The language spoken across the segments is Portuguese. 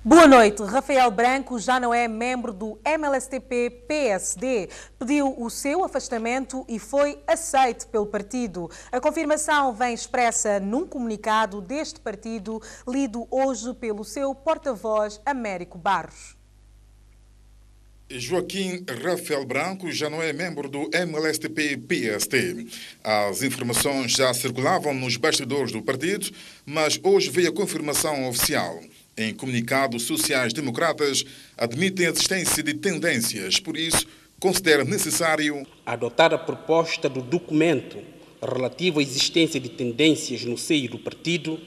Boa noite. Rafael Branco já não é membro do MLSTP-PSD. Pediu o seu afastamento e foi aceito pelo partido. A confirmação vem expressa num comunicado deste partido, lido hoje pelo seu porta-voz, Américo Barros. Joaquim Rafael Branco já não é membro do MLSTP-PSD. As informações já circulavam nos bastidores do partido, mas hoje veio a confirmação oficial. Em comunicado, sociais-democratas admitem a existência de tendências, por isso considera necessário adotar a proposta do documento relativo à existência de tendências no seio do partido,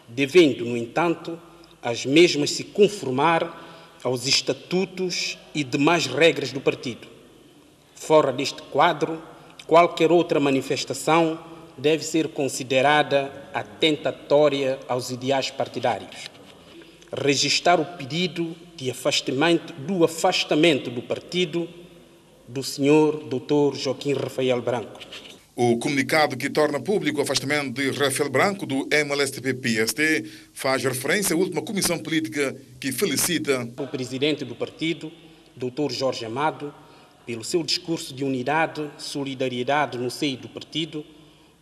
devendo, no entanto, as mesmas se conformar aos estatutos e demais regras do partido. Fora deste quadro, qualquer outra manifestação deve ser considerada atentatória aos ideais partidários. Registrar o pedido de afastamento do partido do Sr. Dr. Joaquim Rafael Branco. O comunicado que torna público o afastamento de Rafael Branco do MLSTP-PSD faz referência à última comissão política que felicita o presidente do partido, Dr. Jorge Amado, pelo seu discurso de unidade, solidariedade no seio do partido,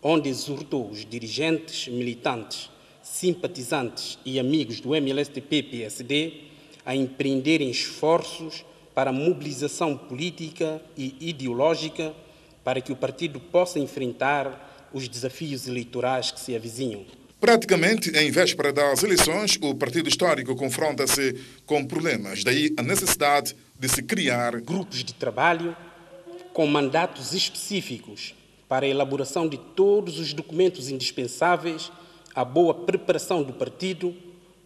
onde exortou os dirigentes, militantes, simpatizantes e amigos do MLSTP-PSD a empreenderem esforços para a mobilização política e ideológica para que o partido possa enfrentar os desafios eleitorais que se avizinham. Praticamente, em véspera das eleições, o partido histórico confronta-se com problemas. Daí a necessidade de se criar grupos de trabalho com mandatos específicos para a elaboração de todos os documentos indispensáveis à boa preparação do partido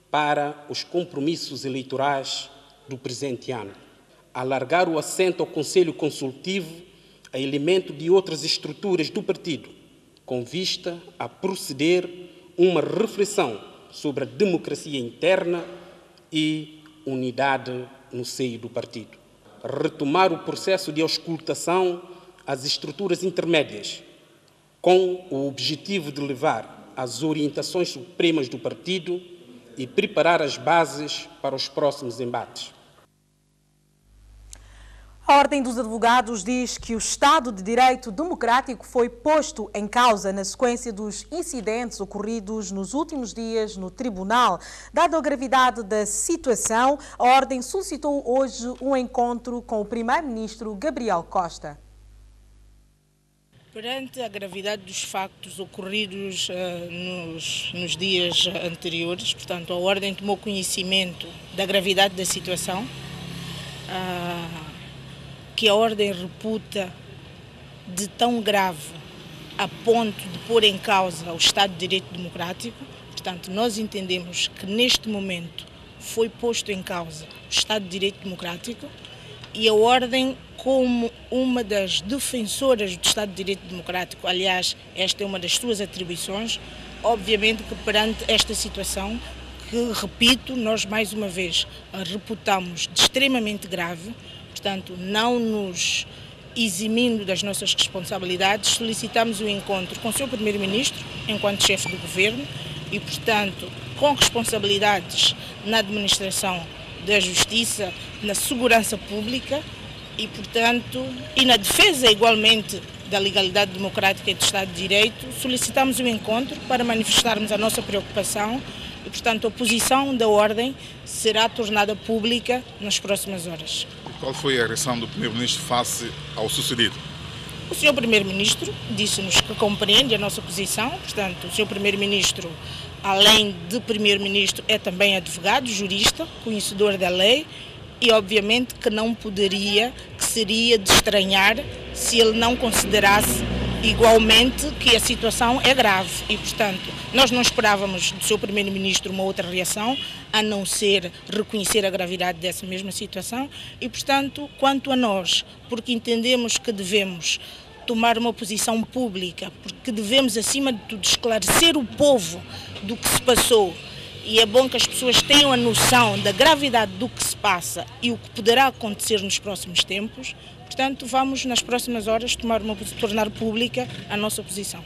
para os compromissos eleitorais do presente ano. Alargar o assento ao Conselho Consultivo a elemento de outras estruturas do partido, com vista a proceder uma reflexão sobre a democracia interna e unidade no seio do partido. Retomar o processo de auscultação às estruturas intermédias, com o objetivo de levar as orientações supremas do partido e preparar as bases para os próximos embates. A Ordem dos Advogados diz que o Estado de Direito Democrático foi posto em causa na sequência dos incidentes ocorridos nos últimos dias no Tribunal. Dada a gravidade da situação, a Ordem solicitou hoje um encontro com o Primeiro-Ministro Gabriel Costa. Perante a gravidade dos factos ocorridos nos dias anteriores, portanto, a Ordem tomou conhecimento da gravidade da situação, que a Ordem reputa de tão grave a ponto de pôr em causa o Estado de Direito Democrático. Portanto, nós entendemos que neste momento foi posto em causa o Estado de Direito Democrático e a Ordem, como uma das defensoras do Estado de Direito Democrático, aliás, esta é uma das suas atribuições, obviamente que perante esta situação, que, repito, nós mais uma vez a reputamos de extremamente grave, portanto, não nos eximindo das nossas responsabilidades, solicitamos o encontro com o Sr. Primeiro-Ministro, enquanto chefe do Governo, e, portanto, com responsabilidades na administração da Justiça, na segurança pública e, portanto, e na defesa igualmente da legalidade democrática e do Estado de Direito, solicitamos um encontro para manifestarmos a nossa preocupação e, portanto, a posição da Ordem será tornada pública nas próximas horas. Qual foi a reação do Primeiro-Ministro face ao sucedido? O Sr. Primeiro-Ministro disse-nos que compreende a nossa posição, portanto, o Sr. Primeiro-Ministro, além de Primeiro-Ministro, é também advogado, jurista, conhecedor da lei e, obviamente, que não poderia, que seria de estranhar se ele não considerasse igualmente que a situação é grave e, portanto, nós não esperávamos do Sr. Primeiro-Ministro uma outra reação, a não ser reconhecer a gravidade dessa mesma situação e, portanto, quanto a nós, porque entendemos que devemos tomar uma posição pública, porque devemos, acima de tudo, esclarecer o povo do que se passou e é bom que as pessoas tenham a noção da gravidade do que se passa e o que poderá acontecer nos próximos tempos. Portanto, vamos nas próximas horas tornar pública a nossa posição.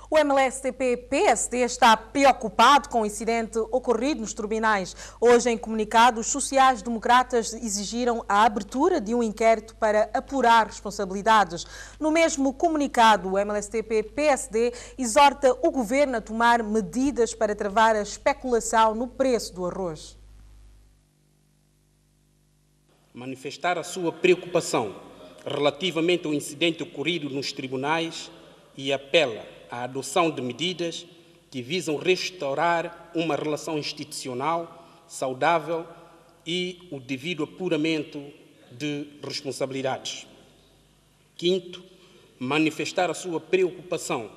O MLSTP-PSD está preocupado com o incidente ocorrido nos tribunais. Hoje, em comunicado, os sociais-democratas exigiram a abertura de um inquérito para apurar responsabilidades. No mesmo comunicado, o MLSTP-PSD exorta o governo a tomar medidas para travar a especulação no preço do arroz. Manifestar a sua preocupação relativamente ao incidente ocorrido nos tribunais e apela à adoção de medidas que visam restaurar uma relação institucional saudável e o devido apuramento de responsabilidades. Quinto, manifestar a sua preocupação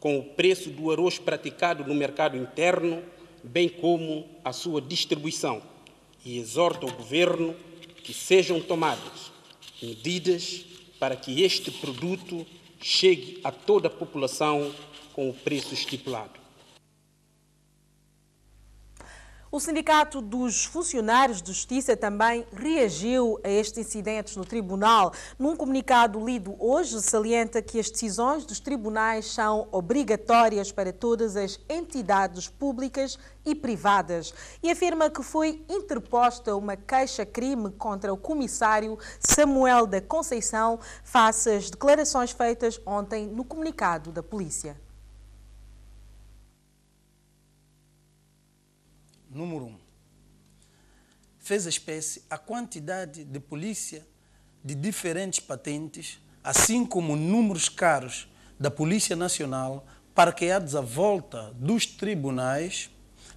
com o preço do arroz praticado no mercado interno, bem como a sua distribuição, e exorta o governo que sejam tomadas medidas para que este produto chegue a toda a população com o preço estipulado. O Sindicato dos Funcionários de Justiça também reagiu a estes incidentes no tribunal. Num comunicado lido hoje, salienta que as decisões dos tribunais são obrigatórias para todas as entidades públicas e privadas e afirma que foi interposta uma queixa-crime contra o comissário Samuel da Conceição face às declarações feitas ontem no comunicado da polícia. Número 1. Fez espécie a quantidade de polícia de diferentes patentes, assim como números caros da Polícia Nacional parqueados à volta dos tribunais,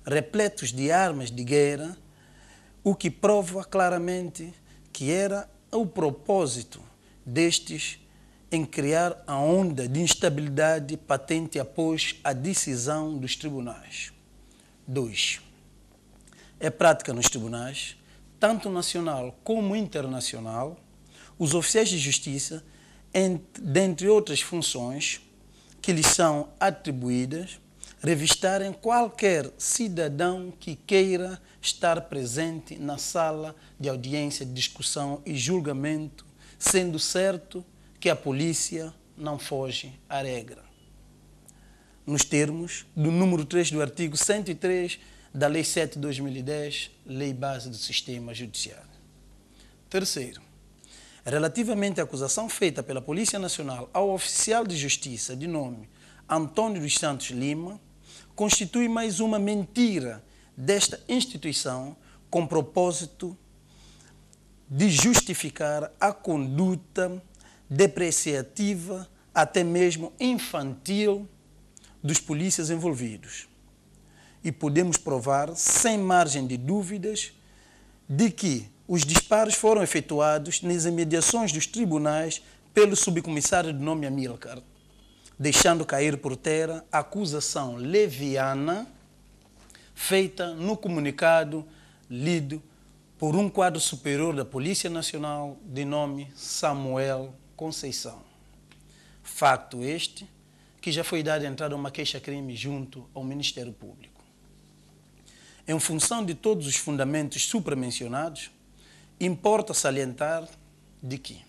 repletos de armas de guerra, o que prova claramente que era o propósito destes em criar a onda de instabilidade patente após a decisão dos tribunais. 2. É prática nos tribunais, tanto nacional como internacional, os oficiais de justiça, dentre outras funções que lhes são atribuídas, revistarem qualquer cidadão que queira estar presente na sala de audiência de discussão e julgamento, sendo certo que a polícia não foge à regra. Nos termos do número 3 do artigo 103 da Lei 7 de 2010, Lei Base do Sistema Judiciário. Terceiro, relativamente à acusação feita pela Polícia Nacional ao oficial de justiça de nome Antônio dos Santos Lima, constitui mais uma mentira desta instituição com propósito de justificar a conduta depreciativa, até mesmo infantil, dos polícias envolvidos. E podemos provar, sem margem de dúvidas, de que os disparos foram efetuados nas imediações dos tribunais pelo subcomissário de nome Amílcar, deixando cair por terra a acusação leviana feita no comunicado lido por um quadro superior da Polícia Nacional de nome Samuel Conceição. Facto este que já foi dada entrada a uma queixa-crime junto ao Ministério Público. Em função de todos os fundamentos supramencionados, importa salientar de que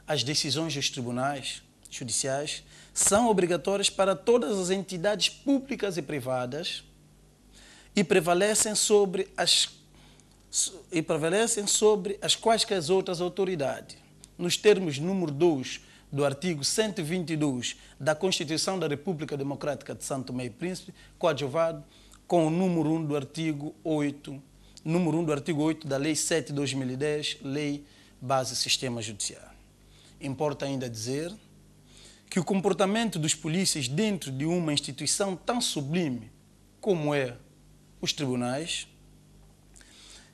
as decisões dos tribunais judiciais são obrigatórias para todas as entidades públicas e privadas e prevalecem sobre as quaisquer outras autoridades, nos termos número 2 do artigo 122 da Constituição da República Democrática de São Tomé e Príncipe, coadjuvado com o número 1 do artigo 8, da Lei 7 de 2010, Lei Base Sistema Judiciário. Importa ainda dizer que o comportamento dos polícias dentro de uma instituição tão sublime como é os tribunais,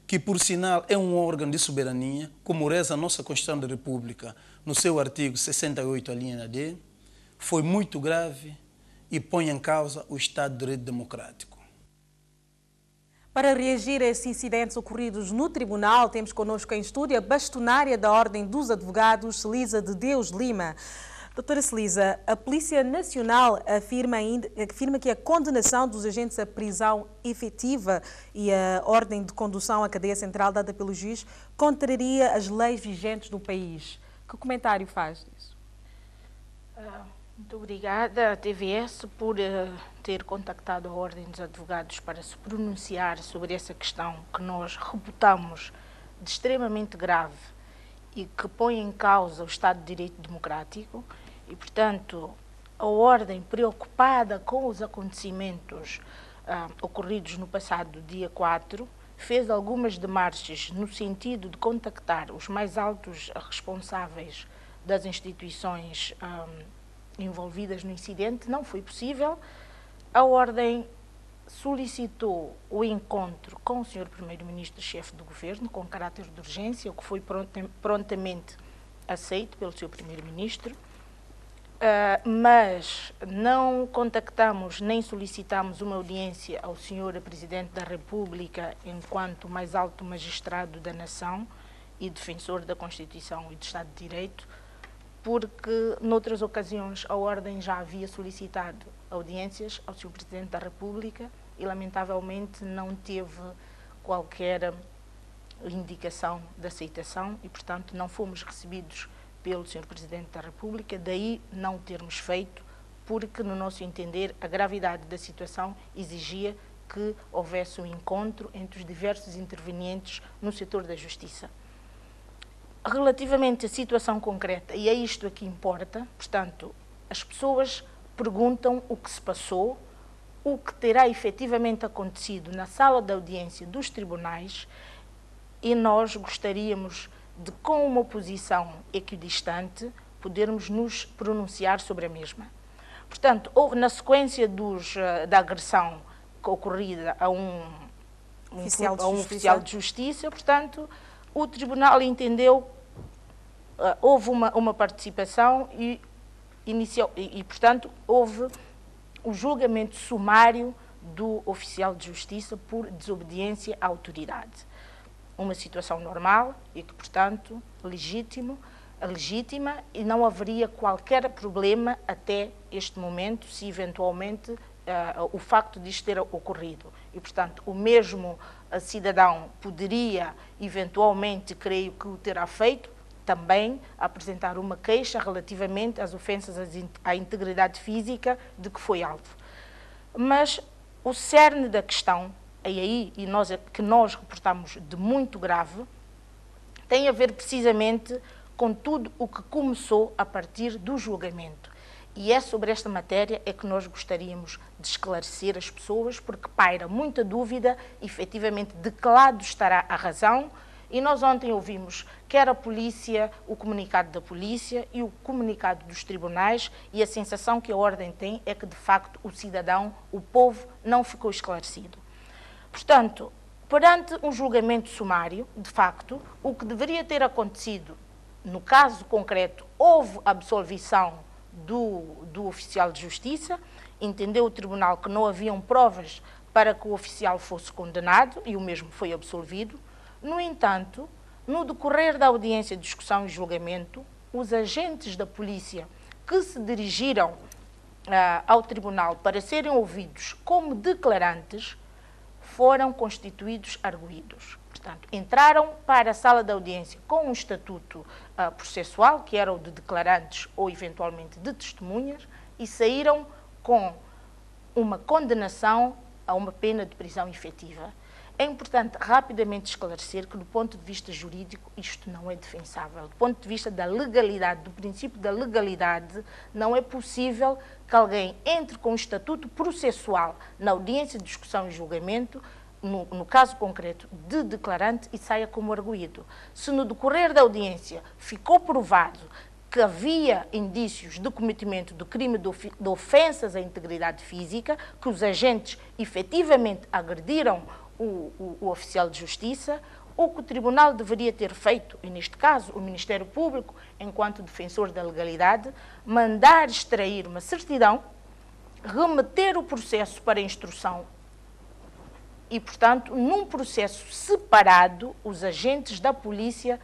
que por sinal é um órgão de soberania, como reza a nossa Constituição da República no seu artigo 68, a linha D, foi muito grave e põe em causa o Estado de Direito Democrático. Para reagir a esses incidentes ocorridos no tribunal, temos connosco em estúdio a bastonária da Ordem dos Advogados, Celisa de Deus Lima. Doutora Celisa, a Polícia Nacional afirma que a condenação dos agentes à prisão efetiva e a ordem de condução à cadeia central dada pelo juiz contraria as leis vigentes do país. Que comentário faz disso? Muito obrigada à TVS por ter contactado a Ordem dos Advogados para se pronunciar sobre essa questão que nós reputamos de extremamente grave e que põe em causa o Estado de Direito democrático e, portanto, a Ordem, preocupada com os acontecimentos ocorridos no passado dia 4, fez algumas demarches no sentido de contactar os mais altos responsáveis das instituições envolvidas no incidente. Não foi possível. A Ordem solicitou o encontro com o Sr. Primeiro-Ministro, chefe do Governo, com caráter de urgência, o que foi prontamente aceito pelo Sr. Primeiro-Ministro, mas não contactamos nem solicitamos uma audiência ao Sr. Presidente da República enquanto mais alto magistrado da nação e defensor da Constituição e do Estado de Direito, porque, noutras ocasiões, a Ordem já havia solicitado audiências ao Sr. Presidente da República e, lamentavelmente, não teve qualquer indicação de aceitação e, portanto, não fomos recebidos pelo Sr. Presidente da República, daí não o termos feito, porque, no nosso entender, a gravidade da situação exigia que houvesse um encontro entre os diversos intervenientes no setor da justiça. Relativamente à situação concreta, e é isto que importa, portanto, as pessoas perguntam o que se passou, o que terá efetivamente acontecido na sala de audiência dos tribunais, e nós gostaríamos de, com uma posição equidistante, podermos nos pronunciar sobre a mesma. Portanto, houve, na sequência da agressão ocorrida a um oficial de justiça, portanto, o tribunal entendeu, houve uma participação e portanto, houve o julgamento sumário do oficial de justiça por desobediência à autoridade. Uma situação normal e que, portanto, legítima, e não haveria qualquer problema até este momento, se eventualmente o facto disto ter ocorrido. E, portanto, o mesmo cidadão poderia, eventualmente, creio que o terá feito, também apresentar uma queixa relativamente às ofensas à integridade física de que foi alvo. Mas o cerne da questão, que nós reportamos de muito grave, tem a ver precisamente com tudo o que começou a partir do julgamento. E é sobre esta matéria que nós gostaríamos de esclarecer as pessoas, porque paira muita dúvida, efetivamente, de que lado estará a razão. E nós ontem ouvimos quer a polícia, o comunicado da polícia e o comunicado dos tribunais, e a sensação que a Ordem tem é que, de facto, o cidadão, o povo, não ficou esclarecido. Portanto, perante um julgamento sumário, de facto, o que deveria ter acontecido, no caso concreto, houve absolvição do oficial de justiça, entendeu o tribunal que não haviam provas para que o oficial fosse condenado e o mesmo foi absolvido. No entanto, no decorrer da audiência, discussão e julgamento, os agentes da polícia que se dirigiram ao tribunal para serem ouvidos como declarantes foram constituídos arguidos. Portanto, entraram para a sala de audiência com um estatuto processual, que era o de declarantes ou eventualmente de testemunhas, e saíram com uma condenação a uma pena de prisão efetiva. É importante rapidamente esclarecer que, do ponto de vista jurídico, isto não é defensável. Do ponto de vista da legalidade, do princípio da legalidade, não é possível que alguém entre com um estatuto processual na audiência de discussão e julgamento, no caso concreto de declarante, e saia como arguido. Se no decorrer da audiência ficou provado que havia indícios de cometimento do crime de ofensas à integridade física, que os agentes efetivamente agrediram o oficial de justiça, o que o tribunal deveria ter feito, e neste caso o Ministério Público, enquanto defensor da legalidade, mandar extrair uma certidão, remeter o processo para instrução e, portanto, num processo separado, os agentes da polícia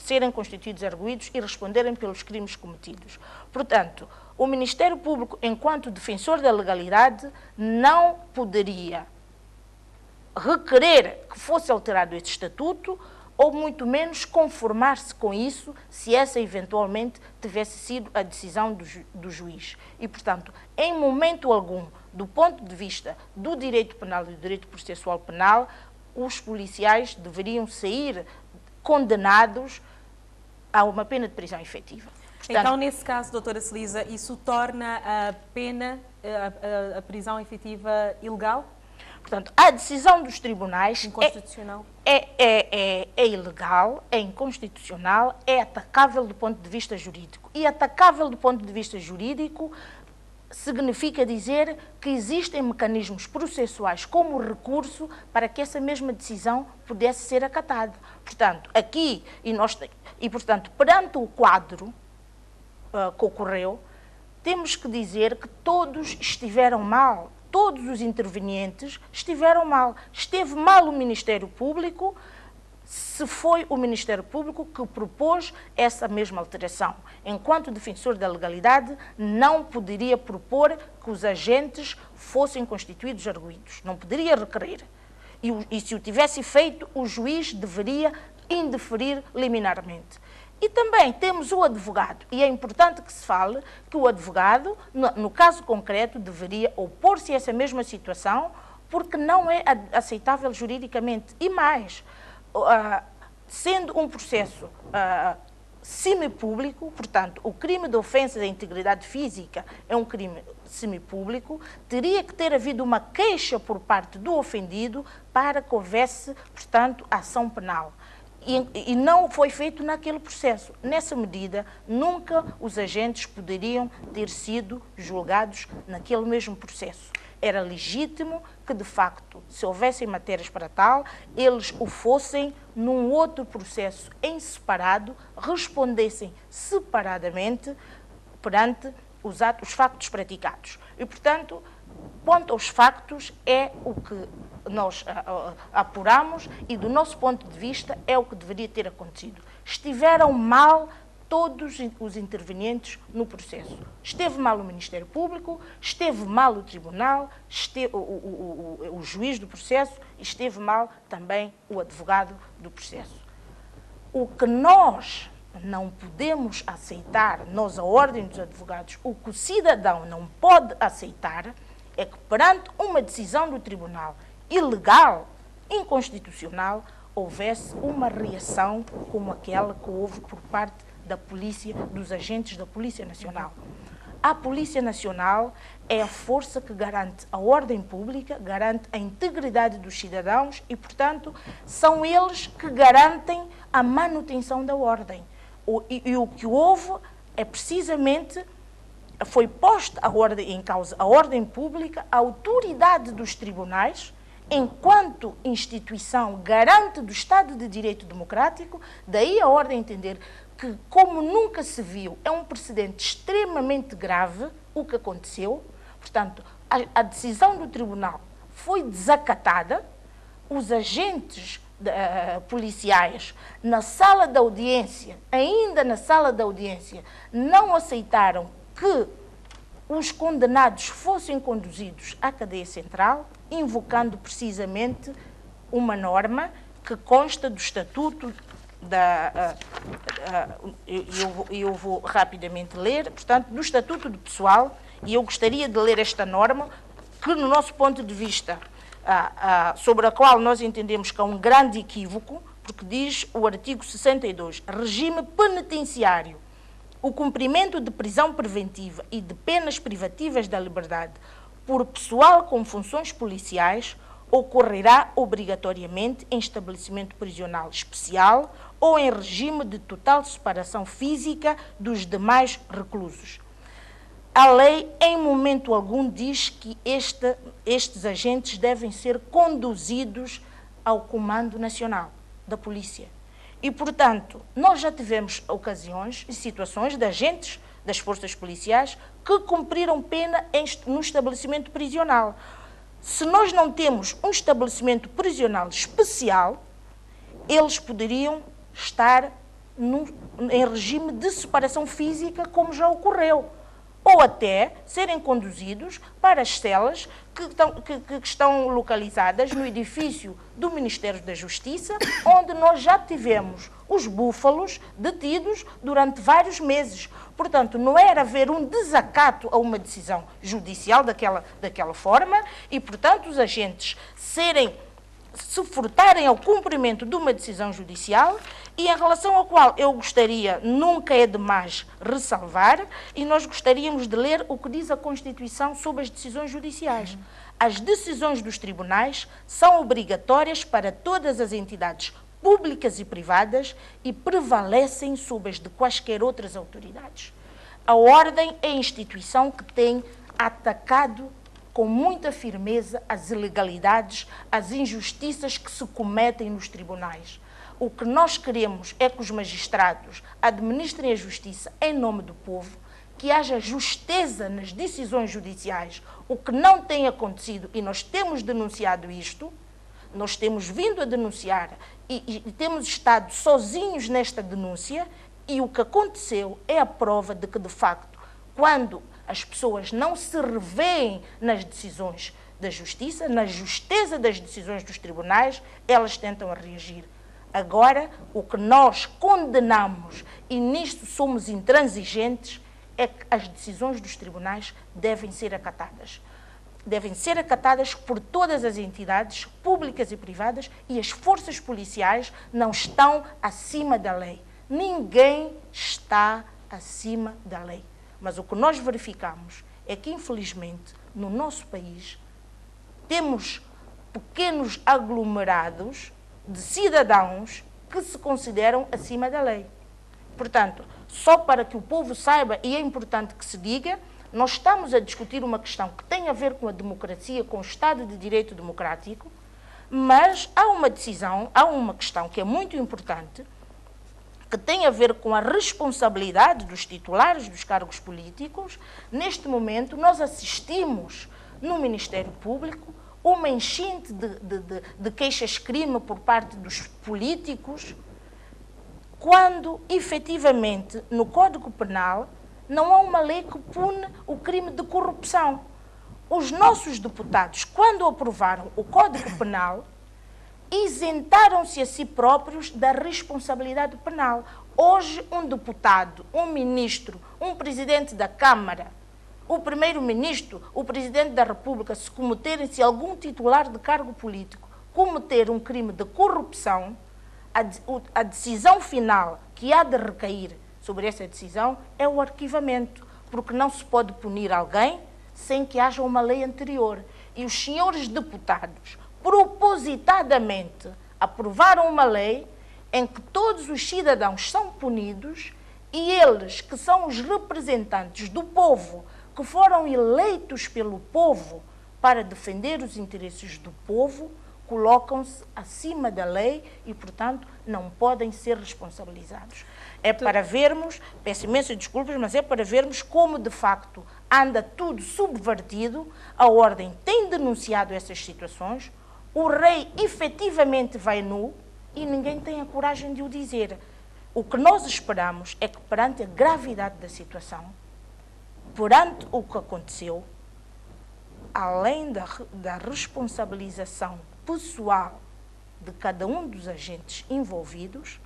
serem constituídos arguidos e responderem pelos crimes cometidos. Portanto, o Ministério Público, enquanto defensor da legalidade, não poderia requerer que fosse alterado este estatuto, ou muito menos conformar-se com isso, se essa eventualmente tivesse sido a decisão do juiz. E, portanto, em momento algum, do ponto de vista do direito penal e do direito processual penal, os policiais deveriam sair condenados a uma pena de prisão efetiva. Portanto, então, nesse caso, doutora Celisa, isso torna a pena, a prisão efetiva ilegal? Portanto, a decisão dos tribunais inconstitucional. É ilegal, é inconstitucional, é atacável do ponto de vista jurídico. E atacável do ponto de vista jurídico significa dizer que existem mecanismos processuais como recurso para que essa mesma decisão pudesse ser acatada. Portanto, aqui, portanto, perante o quadro que ocorreu, temos que dizer que todos estiveram mal, todos os intervenientes estiveram mal. Esteve mal o Ministério Público, se foi o Ministério Público que propôs essa mesma alteração. Enquanto defensor da legalidade, não poderia propor que os agentes fossem constituídos arguidos, não poderia requerer. E se o tivesse feito, o juiz deveria indeferir liminarmente. E também temos o advogado, e é importante que se fale que o advogado, no caso concreto, deveria opor-se a essa mesma situação, porque não é aceitável juridicamente. E mais, sendo um processo semipúblico, portanto, o crime de ofensa à integridade física é um crime semipúblico, teria que ter havido uma queixa por parte do ofendido para que houvesse, portanto, ação penal. E não foi feito naquele processo. Nessa medida, nunca os agentes poderiam ter sido julgados naquele mesmo processo. Era legítimo que, de facto, se houvessem matérias para tal, eles o fossem num outro processo em separado, respondessem separadamente perante os factos praticados. E, portanto, quanto aos factos, é o que nós apuramos e, do nosso ponto de vista, é o que deveria ter acontecido. Estiveram mal todos os intervenientes no processo. Esteve mal o Ministério Público, esteve mal o Tribunal, o juiz do processo e esteve mal também o advogado do processo. O que nós não podemos aceitar, nós, a Ordem dos Advogados, o que o cidadão não pode aceitar é que, perante uma decisão do Tribunal ilegal, inconstitucional, houvesse uma reação como aquela que houve por parte da polícia, dos agentes da Polícia Nacional. A Polícia Nacional é a força que garante a ordem pública, garante a integridade dos cidadãos e, portanto, são eles que garantem a manutenção da ordem. E o que houve é precisamente, foi posta em causa a ordem pública, a autoridade dos tribunais, enquanto instituição garante do Estado de Direito Democrático, daí a ordem entender que, como nunca se viu, é um precedente extremamente grave o que aconteceu. Portanto, a decisão do tribunal foi desacatada, os agentes policiais na sala de audiência, ainda na sala de audiência, não aceitaram que os condenados fossem conduzidos à cadeia central, invocando precisamente uma norma que consta do Estatuto eu vou rapidamente ler, portanto, do Estatuto do Pessoal, e eu gostaria de ler esta norma, que no nosso ponto de vista, sobre a qual nós entendemos que há um grande equívoco, porque diz o artigo 62, regime penitenciário. O cumprimento de prisão preventiva e de penas privativas da liberdade por pessoal com funções policiais ocorrerá obrigatoriamente em estabelecimento prisional especial ou em regime de total separação física dos demais reclusos. A lei, em momento algum, diz que estes agentes devem ser conduzidos ao Comando Nacional da Polícia. E, portanto, nós já tivemos ocasiões e situações de agentes das forças policiais que cumpriram pena no estabelecimento prisional. Se nós não temos um estabelecimento prisional especial, eles poderiam estar em regime de separação física, como já ocorreu. ou até serem conduzidos para as celas que estão localizadas no edifício do Ministério da Justiça, onde nós já tivemos os búfalos detidos durante vários meses. Portanto, não era haver um desacato a uma decisão judicial daquela forma e, portanto, os agentes se furtarem ao cumprimento de uma decisão judicial, e em relação ao qual eu gostaria, nunca é demais ressalvar, e nós gostaríamos de ler o que diz a Constituição sobre as decisões judiciais. As decisões dos tribunais são obrigatórias para todas as entidades públicas e privadas e prevalecem sobre as de quaisquer outras autoridades. A Ordem é a instituição que tem atacado com muita firmeza as ilegalidades, as injustiças que se cometem nos tribunais. O que nós queremos é que os magistrados administrem a justiça em nome do povo, que haja justeza nas decisões judiciais, o que não tem acontecido, e nós temos denunciado isto, nós temos vindo a denunciar e temos estado sozinhos nesta denúncia, e o que aconteceu é a prova de que, de facto, quando as pessoas não se revêem nas decisões da justiça, na justeza das decisões dos tribunais, elas tentam reagir. Agora, o que nós condenamos, e nisto somos intransigentes, é que as decisões dos tribunais devem ser acatadas. Devem ser acatadas por todas as entidades públicas e privadas, e as forças policiais não estão acima da lei. Ninguém está acima da lei. Mas o que nós verificamos é que, infelizmente, no nosso país, temos pequenos aglomerados de cidadãos que se consideram acima da lei. Portanto, só para que o povo saiba, e é importante que se diga, nós estamos a discutir uma questão que tem a ver com a democracia, com o Estado de Direito democrático, mas há uma questão que é muito importante, que tem a ver com a responsabilidade dos titulares dos cargos políticos. Neste momento, nós assistimos no Ministério Público uma enchente de queixas-crime por parte dos políticos, quando, efetivamente, no Código Penal, não há uma lei que pune o crime de corrupção. Os nossos deputados, quando aprovaram o Código Penal, isentaram-se a si próprios da responsabilidade penal. Hoje, um deputado, um ministro, um presidente da Câmara, o primeiro-ministro, o presidente da República, se algum titular de cargo político cometer um crime de corrupção, a decisão final que há de recair sobre essa decisão é o arquivamento, porque não se pode punir alguém sem que haja uma lei anterior. E os senhores deputados, propositadamente, aprovaram uma lei em que todos os cidadãos são punidos, e eles, que são os representantes do povo, que foram eleitos pelo povo para defender os interesses do povo, colocam-se acima da lei e, portanto, não podem ser responsabilizados. É para vermos, peço imensas desculpas, mas é para vermos como, de facto, anda tudo subvertido. A Ordem tem denunciado essas situações, o rei efetivamente vai nu e ninguém tem a coragem de o dizer. O que nós esperamos é que, perante a gravidade da situação, perante o que aconteceu, além da responsabilização pessoal de cada um dos agentes envolvidos,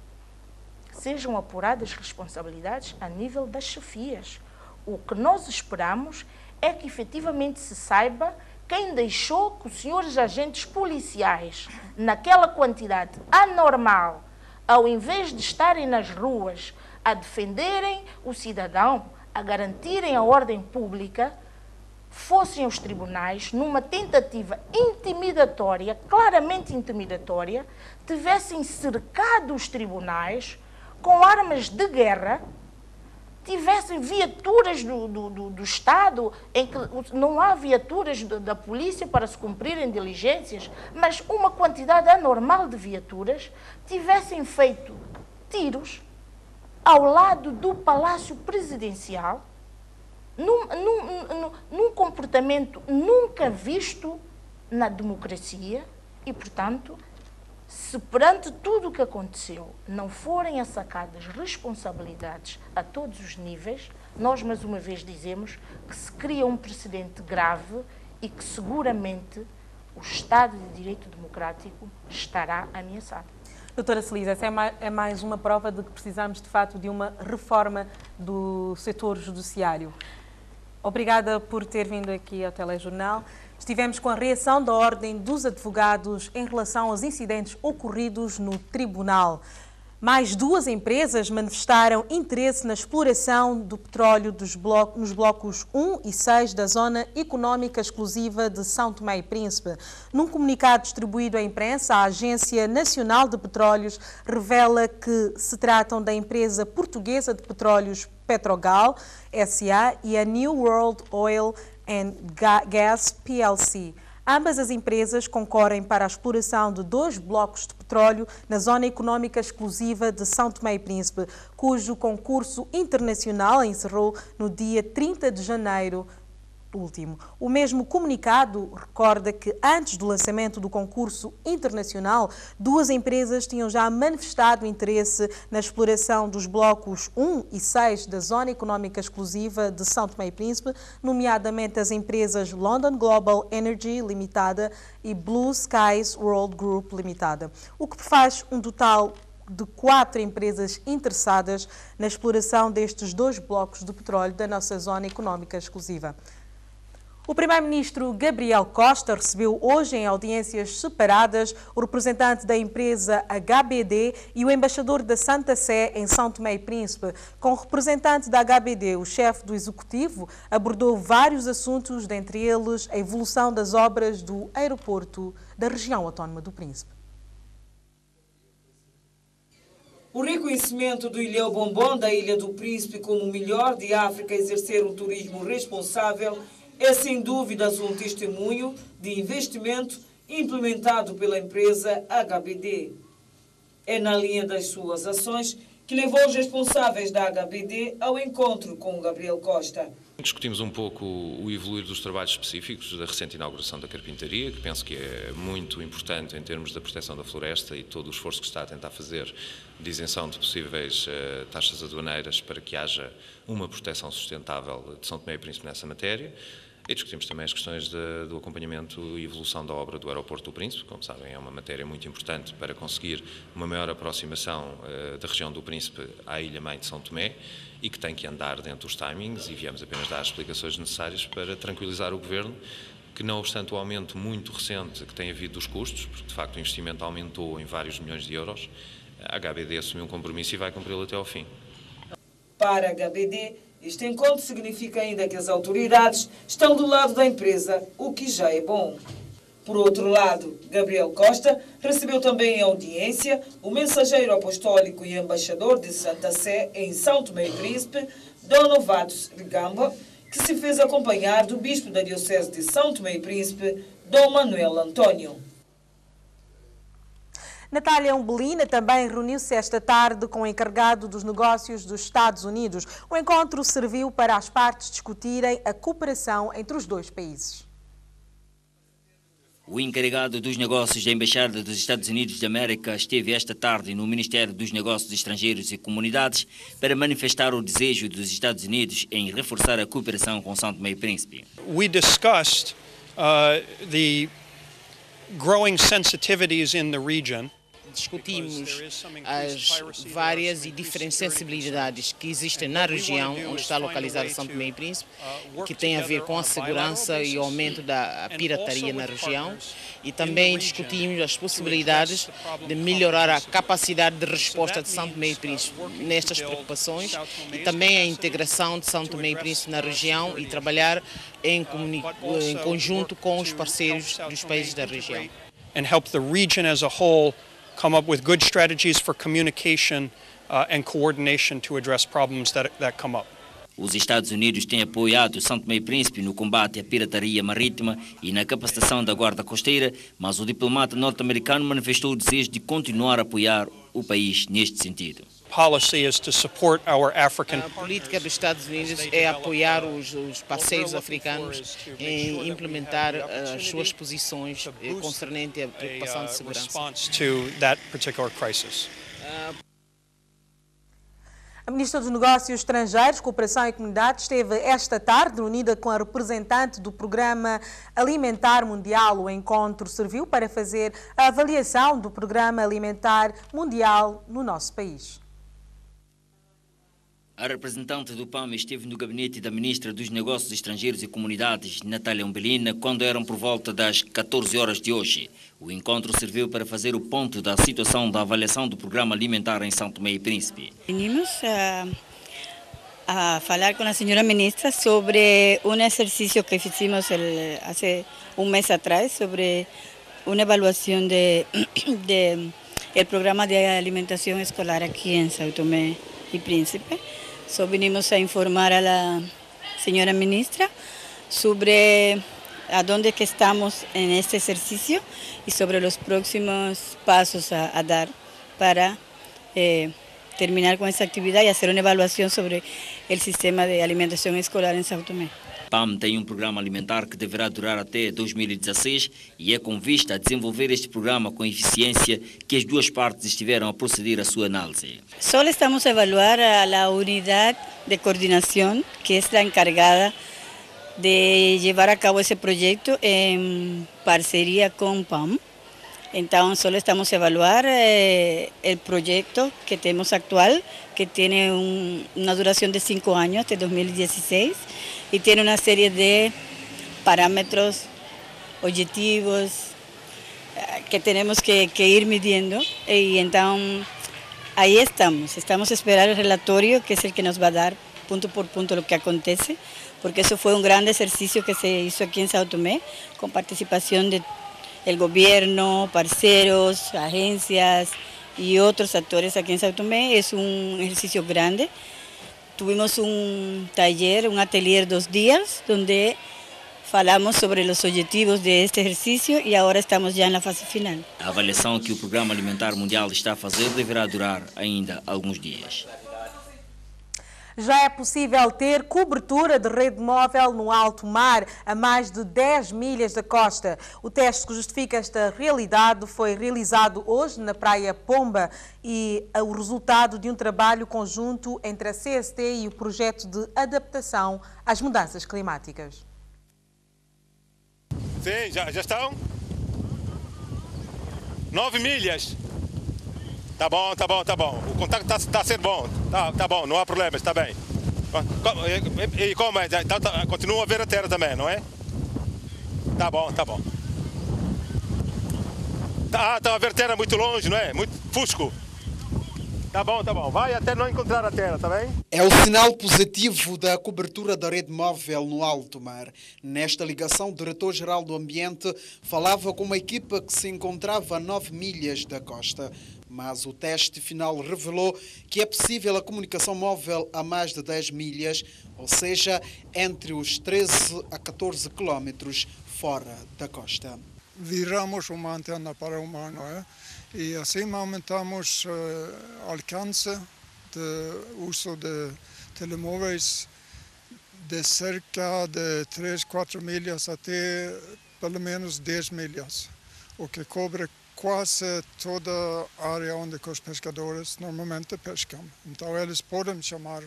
sejam apuradas responsabilidades a nível das chefias. O que nós esperamos é que efetivamente se saiba quem deixou que os senhores agentes policiais, naquela quantidade anormal, ao invés de estarem nas ruas a defenderem o cidadão, a garantirem a ordem pública, fossem aos tribunais numa tentativa intimidatória, claramente intimidatória, tivessem cercado os tribunais com armas de guerra, tivessem viaturas do Estado, em que não há viaturas da polícia para se cumprirem diligências, mas uma quantidade anormal de viaturas, tivessem feito tiros ao lado do Palácio Presidencial, num comportamento nunca visto na democracia, e, portanto, se perante tudo o que aconteceu não forem assacadas responsabilidades a todos os níveis, nós mais uma vez dizemos que se cria um precedente grave e que seguramente o Estado de Direito Democrático estará ameaçado. Doutora Celise, essa é mais uma prova de que precisamos, de facto, de uma reforma do setor judiciário. Obrigada por ter vindo aqui ao Telejornal. Estivemos com a reação da Ordem dos Advogados em relação aos incidentes ocorridos no Tribunal. Mais 2 empresas manifestaram interesse na exploração do petróleo nos blocos 1 e 6 da Zona Económica Exclusiva de São Tomé e Príncipe. Num comunicado distribuído à imprensa, a Agência Nacional de Petróleos revela que se tratam da empresa portuguesa de petróleos Petrogal S.A. e a New World Oil and Gas PLC. Ambas as empresas concorrem para a exploração de 2 blocos de petróleo na Zona Económica Exclusiva de São Tomé e Príncipe, cujo concurso internacional encerrou no dia 30 de janeiro último. O mesmo comunicado recorda que antes do lançamento do concurso internacional, 2 empresas tinham já manifestado interesse na exploração dos blocos 1 e 6 da Zona Económica Exclusiva de São Tomé e Príncipe, nomeadamente as empresas London Global Energy Limitada e Blue Skies World Group Limitada, o que faz um total de 4 empresas interessadas na exploração destes 2 blocos de petróleo da nossa Zona Económica Exclusiva. O primeiro-ministro Gabriel Costa recebeu hoje em audiências separadas o representante da empresa HBD e o embaixador da Santa Sé em São Tomé e Príncipe. Com o representante da HBD, o chefe do Executivo abordou vários assuntos, dentre eles a evolução das obras do aeroporto da região autónoma do Príncipe. O reconhecimento do Ilhéu Bombom da Ilha do Príncipe como o melhor de África a exercer um turismo responsável é sem dúvidas um testemunho de investimento implementado pela empresa HBD. É na linha das suas ações que levou os responsáveis da HBD ao encontro com o Gabriel Costa. Discutimos um pouco o evoluir dos trabalhos específicos da recente inauguração da carpintaria, que penso que é muito importante em termos da proteção da floresta e todo o esforço que está a tentar fazer de isenção de possíveis taxas aduaneiras para que haja uma proteção sustentável de São Tomé e Príncipe nessa matéria. E discutimos também as questões do acompanhamento e evolução da obra do Aeroporto do Príncipe. Como sabem, é uma matéria muito importante para conseguir uma maior aproximação da região do Príncipe à ilha-mãe de São Tomé e que tem que andar dentro dos timings, e viemos apenas dar as explicações necessárias para tranquilizar o Governo, que não obstante o aumento muito recente que tem havido dos custos, porque de facto o investimento aumentou em vários milhões de euros, a HBD assumiu um compromisso e vai cumpri-lo até ao fim. Para a HBD, este encontro significa ainda que as autoridades estão do lado da empresa, o que já é bom. Por outro lado, Gabriel Costa recebeu também em audiência o mensageiro apostólico e embaixador de Santa Sé em São Tomé e Príncipe, Dom Novatus Rigamba, que se fez acompanhar do bispo da Diocese de São Tomé e Príncipe, Dom Manuel Antônio. Natália Umbelina também reuniu-se esta tarde com o encarregado dos negócios dos Estados Unidos. O encontro serviu para as partes discutirem a cooperação entre os 2 países. O encarregado dos negócios da Embaixada dos Estados Unidos de América esteve esta tarde no Ministério dos Negócios Estrangeiros e Comunidades para manifestar o desejo dos Estados Unidos em reforçar a cooperação com São Tomé e Príncipe. We discussed the growing sensitivities in the region. Discutimos as várias e diferentes sensibilidades que existem na região onde está localizado São Tomé e Príncipe, que tem a ver com a segurança e o aumento da pirataria na região, e também discutimos as possibilidades de melhorar a capacidade de resposta de São Tomé e Príncipe nestas preocupações, e também a integração de São Tomé e Príncipe na região e trabalhar em conjunto com os parceiros dos países da região. And help the region as a whole come up with good strategies for communication and coordination to address problems that come up. Os Estados Unidos têm apoiado São Tomé e Príncipe no combate à pirataria marítima e na capacitação da guarda costeira, mas o diplomata norte-americano manifestou o desejo de continuar a apoiar o país neste sentido. A política dos Estados Unidos é apoiar os parceiros africanos em implementar as suas posições concernente à preocupação de segurança. A Ministra dos Negócios Estrangeiros, Cooperação e Comunidade esteve esta tarde reunida com a representante do Programa Alimentar Mundial. O encontro serviu para fazer a avaliação do Programa Alimentar Mundial no nosso país. A representante do PAM esteve no gabinete da Ministra dos Negócios Estrangeiros e Comunidades, Natália Umbelina, quando eram por volta das 14 horas de hoje. O encontro serviu para fazer o ponto da situação da avaliação do Programa Alimentar em São Tomé e Príncipe. Venimos a falar com a senhora ministra sobre um exercício que fizemos há mês atrás, sobre uma avaliação do Programa de Alimentação Escolar aqui em São Tomé y Príncipe. So, vinimos a informar a la señora ministra sobre a dónde que estamos en este ejercicio y sobre los próximos pasos a dar para terminar con esta actividad y hacer una evaluación sobre el sistema de alimentación escolar en São Tomé. PAM tem um programa alimentar que deverá durar até 2016 e é com vista a desenvolver este programa com eficiência que as duas partes estiveram a proceder à sua análise. Só estamos a evaluar a unidade de coordenação que é a encargada de levar a cabo esse projeto em parceria com PAM. Então, só estamos a evaluar o projeto que temos atual, que tem uma duração de 5 anos, até 2016, e tem uma série de parâmetros, objetivos, que temos que ir medindo. E então, aí estamos a esperar o relatório, que é o que nos vai dar, ponto por ponto, o que acontece, porque isso foi um grande exercício que se hizo aqui em São Tomé, com participação de el gobierno, parceros, agencias y otros actores aquí en São Tomé. Es un ejercicio grande. Tuvimos un taller, un atelier 2 días, donde falamos sobre los objetivos de este ejercicio y ahora estamos ya en la fase final. A avaliação que o Programa Alimentar Mundial está a fazer deverá durar ainda alguns dias. Já é possível ter cobertura de rede móvel no alto mar, a mais de 10 milhas da costa. O teste que justifica esta realidade foi realizado hoje na Praia Pomba e é o resultado de um trabalho conjunto entre a CST e o projeto de adaptação às mudanças climáticas. Sim, já estão? 9 milhas. Tá bom. O contato está a ser bom. Tá bom, não há problemas, está bem. E como é? Continua a ver a terra também, não é? Tá bom. Estão a ver a terra muito longe, não é? Muito fusco. Tá bom. Vai até não encontrar a terra, tá bem? É o sinal positivo da cobertura da rede móvel no alto mar. Nesta ligação, o diretor-geral do Ambiente falava com uma equipa que se encontrava a 9 milhas da costa. Mas o teste final revelou que é possível a comunicação móvel a mais de 10 milhas, ou seja, entre os 13 a 14 quilómetros fora da costa. Viramos uma antena para o mar, não é? E assim aumentamos alcance de uso de telemóveis de cerca de 3, 4 milhas até pelo menos 10 milhas, o que cobre quase toda a área onde os pescadores normalmente pescam. Então eles podem chamar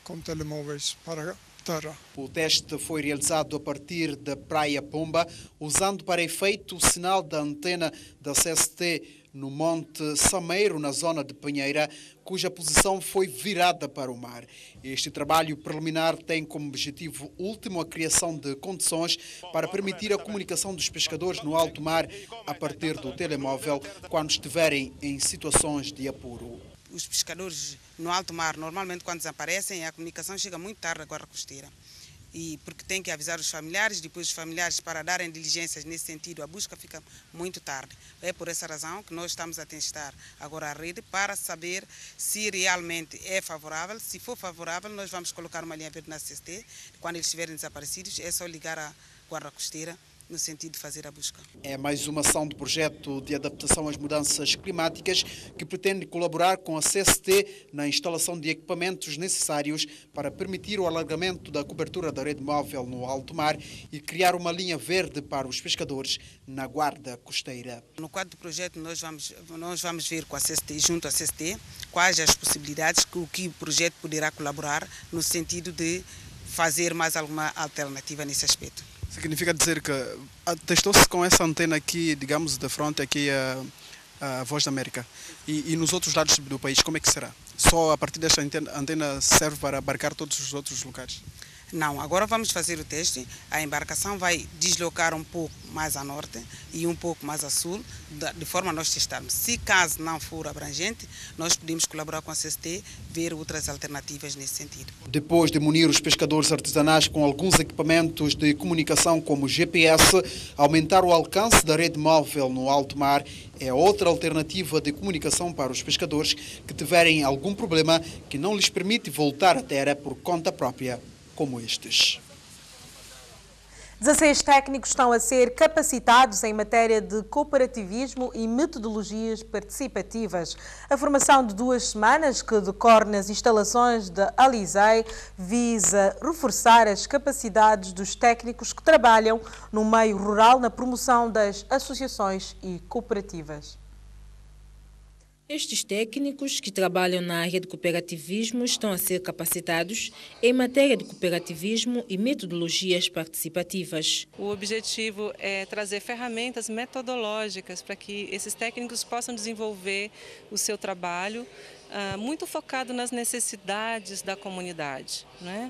com telemóveis para terra. O teste foi realizado a partir da Praia Pomba, usando para efeito o sinal da antena da CST no Monte Sameiro, na zona de Pinheira, cuja posição foi virada para o mar. Este trabalho preliminar tem como objetivo último a criação de condições para permitir a comunicação dos pescadores no alto mar a partir do telemóvel quando estiverem em situações de apuro. Os pescadores no alto mar, normalmente quando desaparecem, a comunicação chega muito tarde à guarda costeira. E porque tem que avisar os familiares, depois os familiares para darem diligências nesse sentido, a busca fica muito tarde. É por essa razão que nós estamos a testar agora a rede para saber se realmente é favorável. Se for favorável, nós vamos colocar uma linha verde na CST. Quando eles estiverem desaparecidos, é só ligar a guarda costeira no sentido de fazer a busca. É mais uma ação do projeto de adaptação às mudanças climáticas que pretende colaborar com a CST na instalação de equipamentos necessários para permitir o alargamento da cobertura da rede móvel no alto mar e criar uma linha verde para os pescadores na guarda costeira. No quadro do projeto nós vamos ver com a CST, junto à CST, quais as possibilidades que o projeto poderá colaborar no sentido de fazer mais alguma alternativa nesse aspecto. Significa dizer que testou-se com essa antena aqui, digamos, de frente aqui a Voz da América. E nos outros lados do país, como é que será? Só a partir desta antena serve para abarcar todos os outros lugares? Não, agora vamos fazer o teste. A embarcação vai deslocar um pouco mais a norte e um pouco mais a sul, de forma a nós testarmos. Se caso não for abrangente, nós podemos colaborar com a CST, ver outras alternativas nesse sentido. Depois de munir os pescadores artesanais com alguns equipamentos de comunicação como GPS, aumentar o alcance da rede móvel no alto mar é outra alternativa de comunicação para os pescadores que tiverem algum problema que não lhes permite voltar à terra por conta própria, como estes. 16 técnicos estão a ser capacitados em matéria de cooperativismo e metodologias participativas. A formação de 2 semanas, que decorre nas instalações da Alizei, visa reforçar as capacidades dos técnicos que trabalham no meio rural na promoção das associações e cooperativas. Estes técnicos que trabalham na área de cooperativismo estão a ser capacitados em matéria de cooperativismo e metodologias participativas. O objetivo é trazer ferramentas metodológicas para que esses técnicos possam desenvolver o seu trabalho muito focado nas necessidades da comunidade, né?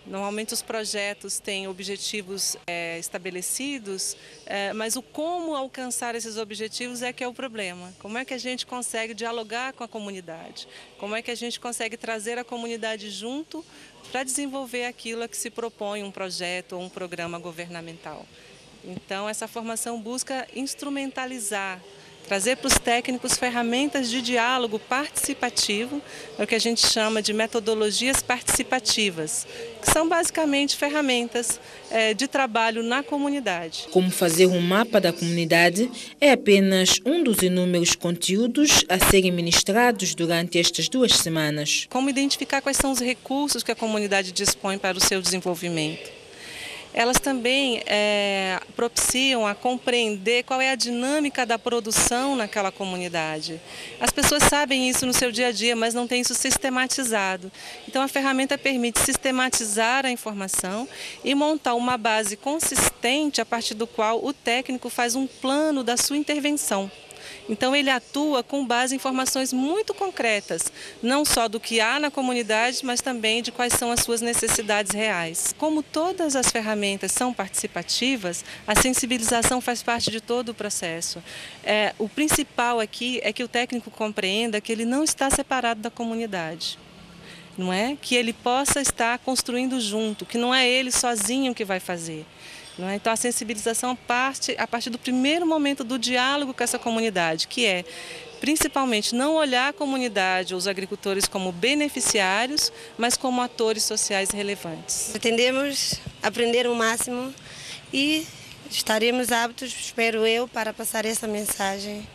Normalmente os projetos têm objetivos estabelecidos, mas o como alcançar esses objetivos é que é o problema. Como é que a gente consegue dialogar com a comunidade? Como é que a gente consegue trazer a comunidade junto para desenvolver aquilo a que se propõe um projeto ou um programa governamental? Então, essa formação busca instrumentalizar, trazer para os técnicos ferramentas de diálogo participativo, é o que a gente chama de metodologias participativas, que são basicamente ferramentas de trabalho na comunidade. Como fazer um mapa da comunidade é apenas um dos inúmeros conteúdos a serem ministrados durante estas 2 semanas. Como identificar quais são os recursos que a comunidade dispõe para o seu desenvolvimento. Elas também propiciam a compreender qual é a dinâmica da produção naquela comunidade. As pessoas sabem isso no seu dia a dia, mas não têm isso sistematizado. Então a ferramenta permite sistematizar a informação e montar uma base consistente a partir do qual o técnico faz um plano da sua intervenção. Então ele atua com base em informações muito concretas, não só do que há na comunidade, mas também de quais são as suas necessidades reais. Como todas as ferramentas são participativas, a sensibilização faz parte de todo o processo. O principal aqui é que o técnico compreenda que ele não está separado da comunidade. Não é? Que ele possa estar construindo junto, que não é ele sozinho que vai fazer. Então a sensibilização parte a partir do primeiro momento do diálogo com essa comunidade, que é principalmente não olhar a comunidade ou os agricultores como beneficiários, mas como atores sociais relevantes. Pretendemos aprender o máximo e estaremos aptos, espero eu, para passar essa mensagem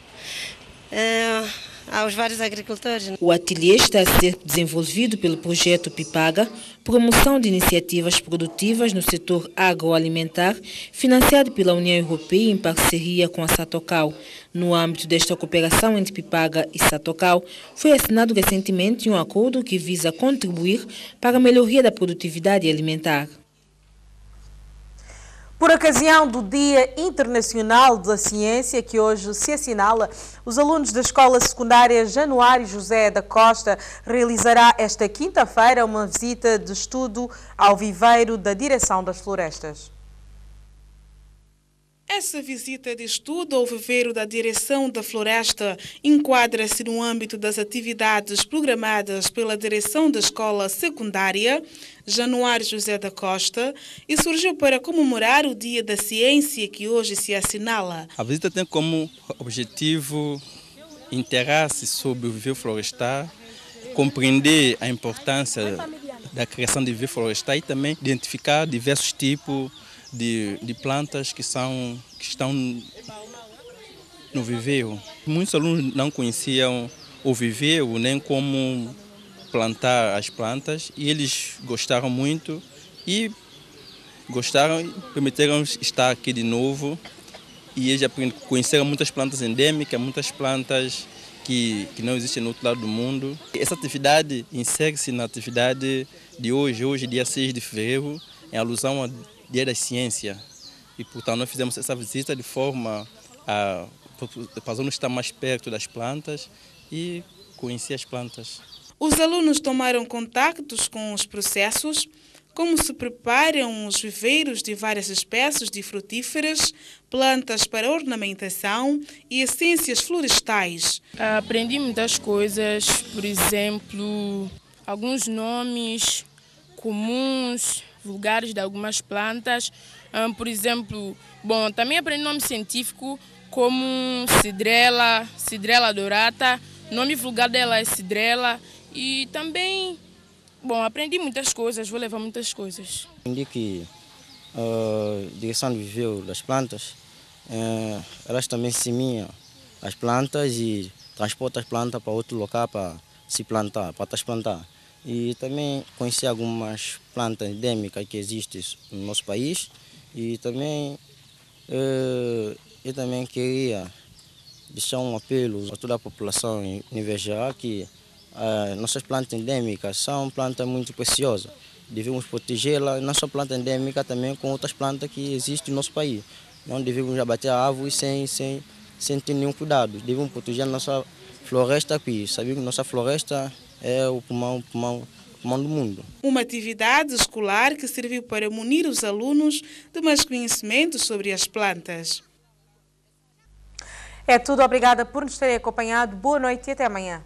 aos vários agricultores. O ateliê está a ser desenvolvido pelo projeto PIPAGA, Promoção de Iniciativas Produtivas no Setor Agroalimentar, financiado pela União Europeia em parceria com a Satocal. No âmbito desta cooperação entre PIPAGA e Satocal, foi assinado recentemente um acordo que visa contribuir para a melhoria da produtividade alimentar. Por ocasião do Dia Internacional da Ciência, que hoje se assinala, os alunos da Escola Secundária Januário José da Costa realizará esta quinta-feira uma visita de estudo ao viveiro da Direção das Florestas. Essa visita de estudo ao viveiro da Direção da Floresta enquadra-se no âmbito das atividades programadas pela direção da Escola Secundária Januário José da Costa e surgiu para comemorar o Dia da Ciência que hoje se assinala. A visita tem como objetivo interar-se sobre o viveiro florestal, compreender a importância da criação de viveiro florestal e também identificar diversos tipos de plantas que estão no viveiro. Muitos alunos não conheciam o viveiro nem como plantar as plantas e eles gostaram muito e permitiram estar aqui de novo e eles conheceram muitas plantas endêmicas, muitas plantas que não existem no outro lado do mundo. Essa atividade insere-se na atividade de hoje, dia 6 de fevereiro, em alusão ao Dia da Ciência. E, portanto, nós fizemos essa visita de forma a os alunos estar mais perto das plantas e conhecer as plantas. Os alunos tomaram contactos com os processos, como se preparam os viveiros de várias espécies de frutíferas, plantas para ornamentação e essências florestais. Aprendi muitas coisas, por exemplo, alguns nomes comuns, vulgares de algumas plantas. Por exemplo, também aprendi nome científico como cidrela dorata, nome vulgar dela é cidrela e também, aprendi muitas coisas, vou levar muitas coisas. Aprendi que a direção de viveiro das plantas, elas também semeiam as plantas e transportam as plantas para outro local para se plantar, para transplantar. E também conheci algumas plantas endêmicas que existem no nosso país e também eu também queria deixar um apelo a toda a população em nível geral que nossas plantas endêmicas são plantas muito preciosas. Devemos protegê-las, não só planta endêmica, também com outras plantas que existem no nosso país. Não devemos abater a árvore sem ter nenhum cuidado. Devemos proteger a nossa floresta aqui. Sabemos que nossa floresta é o pulmão do mundo. Uma atividade escolar que serviu para munir os alunos de mais conhecimentos sobre as plantas. É tudo, obrigada por nos terem acompanhado. Boa noite e até amanhã.